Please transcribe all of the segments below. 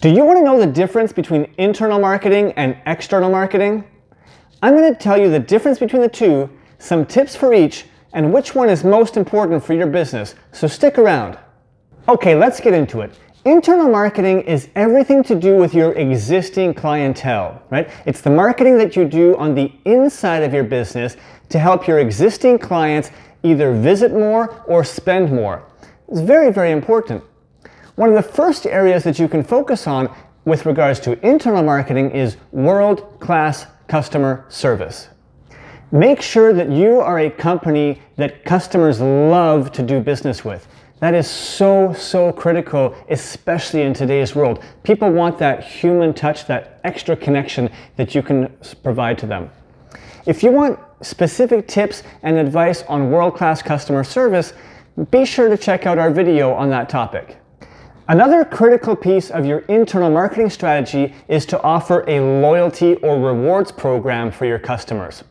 Do you want to know the difference between internal marketing and external marketing? I'm going to tell you the difference between the two, some tips for each, and which one is most important for your business, so stick around. Okay, let's get into it. Internal marketing is everything to do with your existing clientele, right? It's the marketing that you do on the inside of your business to help your existing clients either visit more or spend more. It's very, very important. One of the first areas that you can focus on with regards to internal marketing is world-class customer service. Make sure that you are a company that customers love to do business with. That is so critical, especially in today's world. People want that human touch, that extra connection that you can provide to them. If you want specific tips and advice on world-class customer service, be sure to check out our video on that topic. Another critical piece of your internal marketing strategy is to offer a loyalty or rewards program for your customers,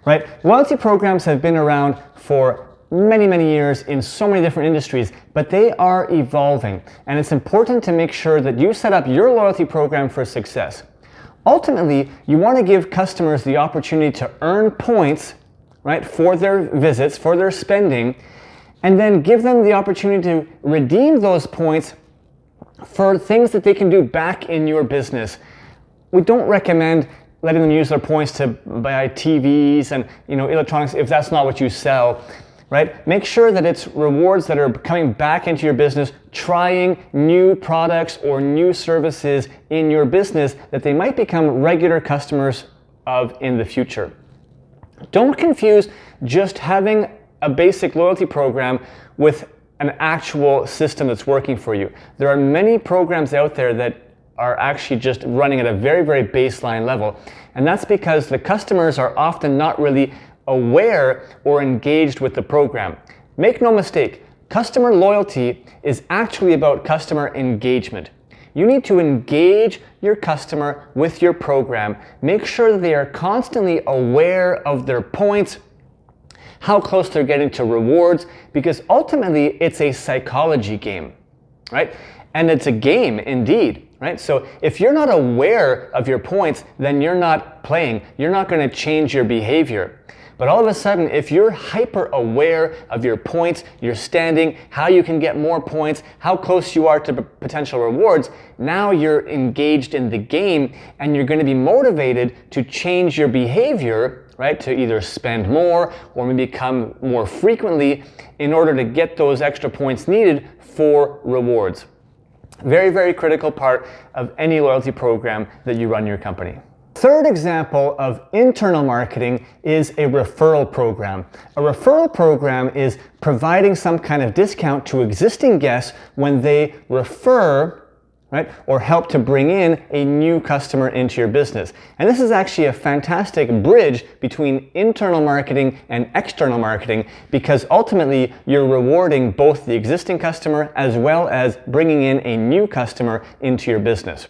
right? Loyalty programs have been around for many years in so many different industries, but they are evolving, and it's important to make sure that you set up your loyalty program for success. Ultimately, you want to give customers the opportunity to earn points, right, for their visits, for their spending, and then give them the opportunity to redeem those points for things that they can do back in your business. We don't recommend letting them use their points to buy TVs and electronics if that's not what you sell, right? Make sure that it's rewards that are coming back into your business, trying new products or new services in your business that they might become regular customers of in the future. Don't confuse just having a basic loyalty program with an actual system that's working for you. There are many programs out there that are actually just running at a very baseline level, and that's because the customers are often not really aware or engaged with the program. Make no mistake, customer loyalty is actually about customer engagement. You need to engage your customer with your program. Make sure that they are constantly aware of their points, how close they're getting to rewards, because ultimately it's a psychology game, right? And it's a game indeed, right? So if you're not aware of your points, then you're not playing. You're not going to change your behavior. But all of a sudden, if you're hyper aware of your points, your standing, how you can get more points, how close you are to potential rewards, now you're engaged in the game and you're going to be motivated to change your behavior, right? To either spend more or maybe come more frequently in order to get those extra points needed for rewards. Very critical part of any loyalty program that you run your company. Third example of internal marketing is a referral program. A referral program is providing some kind of discount to existing guests when they refer, right, or help to bring in a new customer into your business. And this is actually a fantastic bridge between internal marketing and external marketing, because ultimately you're rewarding both the existing customer as well as bringing in a new customer into your business.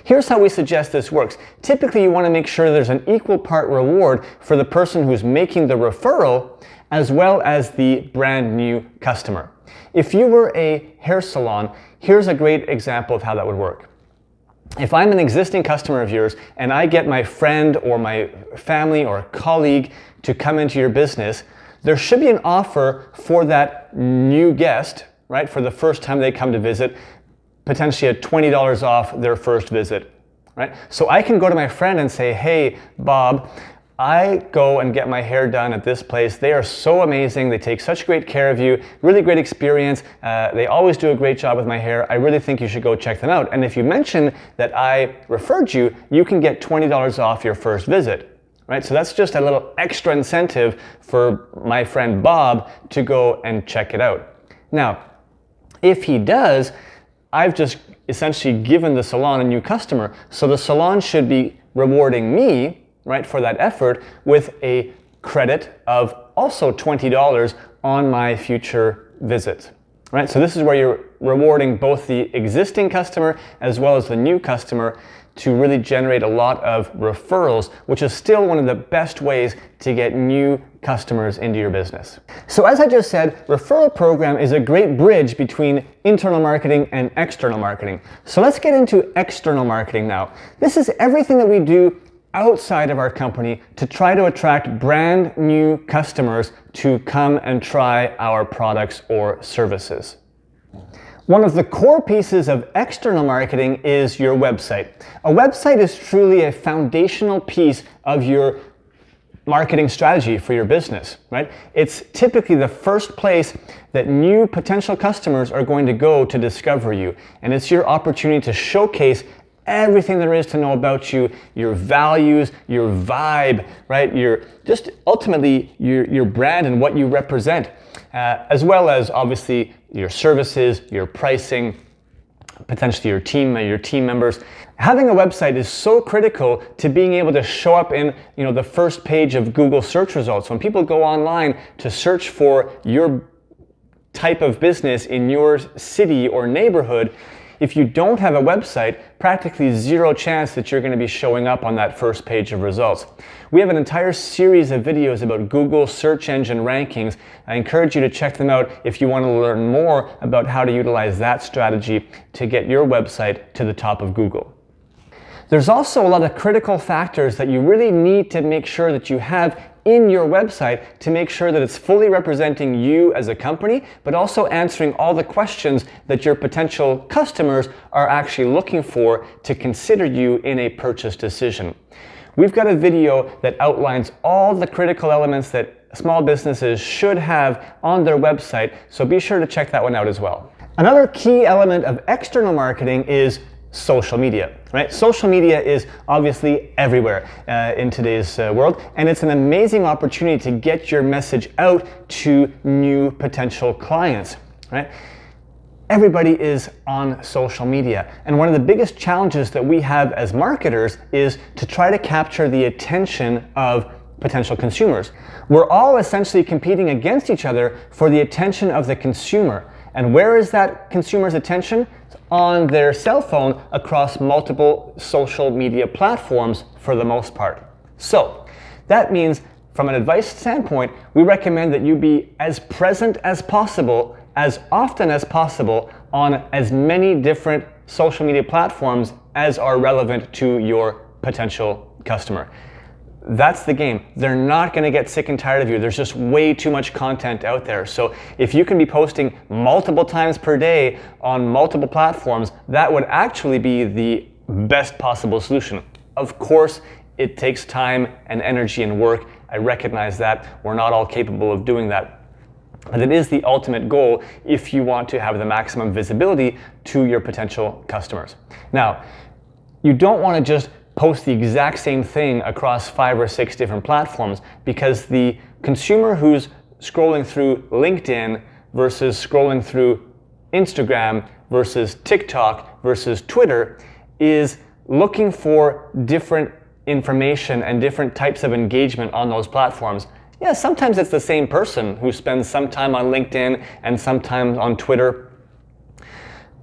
Here's how we suggest this works. Typically, you want to make sure there's an equal part reward for the person who's making the referral as well as the brand new customer. If you were a hair salon, here's a great example of how that would work. If I'm an existing customer of yours and I get my friend or my family or colleague to come into your business, there should be an offer for that new guest, right, for the first time they come to visit, potentially at $20 off their first visit, right? So I can go to my friend and say, hey, Bob, I go and get my hair done at this place. They are so amazing. They take such great care of you. Really great experience. They always do a great job with my hair. I really think you should go check them out. And if you mention that I referred you, you can get $20 off your first visit, right? So that's just a little extra incentive for my friend Bob to go and check it out. Now, if he does, I've just essentially given the salon a new customer. So the salon should be rewarding me, right, for that effort with a credit of also $20 on my future visits. right? So this is where you're rewarding both the existing customer as well as the new customer to really generate a lot of referrals, which is still one of the best ways to get new customers into your business. So as I just said, referral program is a great bridge between internal marketing and external marketing. So let's get into external marketing now. This is everything that we do outside of our company to try to attract brand new customers to come and try our products or services. One of the core pieces of external marketing is your website. A website is truly a foundational piece of your marketing strategy for your business, right? It's typically the first place that new potential customers are going to go to discover you. And it's your opportunity to showcase everything there is to know about you, your values, your vibe, right? Ultimately your brand and what you represent, as well as obviously your services, your pricing, potentially your team members. Having a website is so critical to being able to show up in, the first page of Google search results. When people go online to search for your type of business in your city or neighborhood, if you don't have a website, practically zero chance that you're going to be showing up on that first page of results. We have an entire series of videos about Google search engine rankings. I encourage you to check them out if you want to learn more about how to utilize that strategy to get your website to the top of Google. There's also a lot of critical factors that you really need to make sure that you have in your website to make sure that it's fully representing you as a company, but also answering all the questions that your potential customers are actually looking for to consider you in a purchase decision. We've got a video that outlines all the critical elements that small businesses should have on their website, so be sure to check that one out as well. Another key element of external marketing is social media, right? Social media is obviously everywhere in today's world, and it's an amazing opportunity to get your message out to new potential clients, right? Everybody is on social media, and one of the biggest challenges that we have as marketers is to try to capture the attention of potential consumers. We're all essentially competing against each other for the attention of the consumer. And where is that consumer's attention? On their cell phone across multiple social media platforms for the most part. So that means from an advice standpoint, we recommend that you be as present as possible, as often as possible on as many different social media platforms as are relevant to your potential customer. That's the game. They're not going to get sick and tired of you. There's just way too much content out there. So if you can be posting multiple times per day on multiple platforms, that would actually be the best possible solution. Of course, it takes time and energy and work. I recognize that. We're not all capable of doing that. But it is the ultimate goal if you want to have the maximum visibility to your potential customers. Now, you don't want to just post the exact same thing across 5 or 6 different platforms, because the consumer who's scrolling through LinkedIn versus scrolling through Instagram versus TikTok versus Twitter is looking for different information and different types of engagement on those platforms. Yeah, sometimes it's the same person who spends some time on LinkedIn and sometimes on Twitter,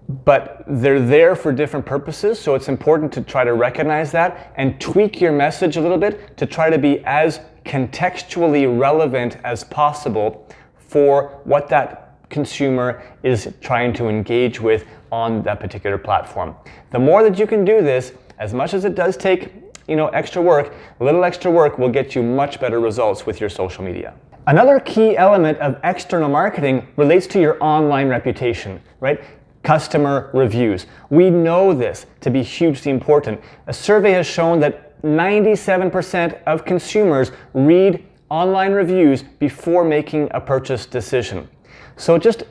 but they're there for different purposes, so it's important to try to recognize that and tweak your message a little bit to try to be as contextually relevant as possible for what that consumer is trying to engage with on that particular platform. The more that you can do this, as much as it does take extra work, a little extra work will get you much better results with your social media. Another key element of external marketing relates to your online reputation, right? Customer reviews. We know this to be hugely important. A survey has shown that 97% of consumers read online reviews before making a purchase decision. So it just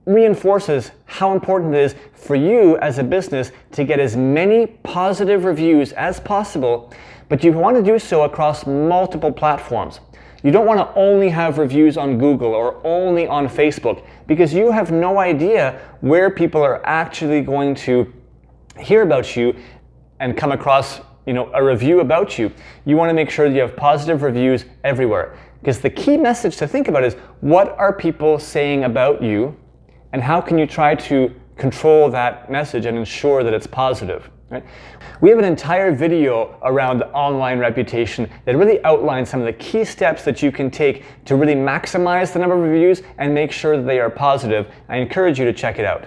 reinforces how important it is for you as a business to get as many positive reviews as possible, but you want to do so across multiple platforms. You don't want to only have reviews on Google or only on Facebook, because you have no idea where people are actually going to hear about you and come across a review about you. You want to make sure that you have positive reviews everywhere, because the key message to think about is, what are people saying about you and how can you try to control that message and ensure that it's positive? Right? We have an entire video around online reputation that really outlines some of the key steps that you can take to really maximize the number of reviews and make sure that they are positive. I encourage you to check it out.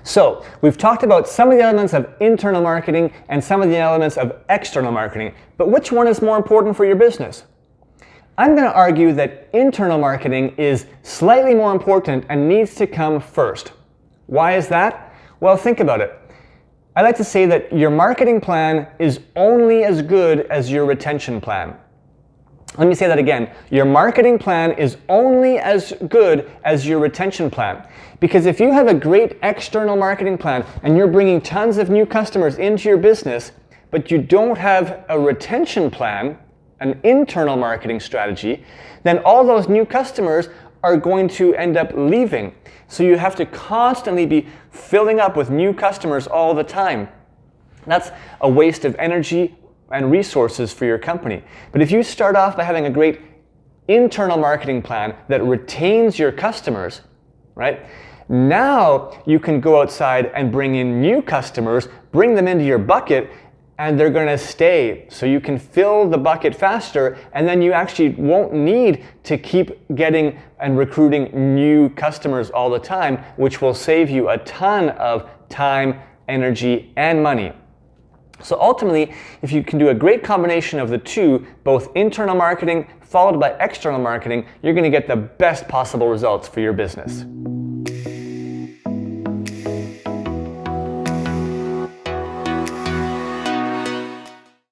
So, we've talked about some of the elements of internal marketing and some of the elements of external marketing, but which one is more important for your business? I'm going to argue that internal marketing is slightly more important and needs to come first. Why is that? Well, think about it. I like to say that your marketing plan is only as good as your retention plan. Let me say that again. Your marketing plan is only as good as your retention plan. Because if you have a great external marketing plan and you're bringing tons of new customers into your business, but you don't have a retention plan, an internal marketing strategy, then all those new customers are going to end up leaving. So you have to constantly be filling up with new customers all the time. That's a waste of energy and resources for your company. But if you start off by having a great internal marketing plan that retains your customers, right? Now you can go outside and bring in new customers, bring them into your bucket, and they're going to stay. So you can fill the bucket faster, and then you actually won't need to keep getting and recruiting new customers all the time, which will save you a ton of time, energy, and money. So ultimately, if you can do a great combination of the two, both internal marketing followed by external marketing, you're going to get the best possible results for your business.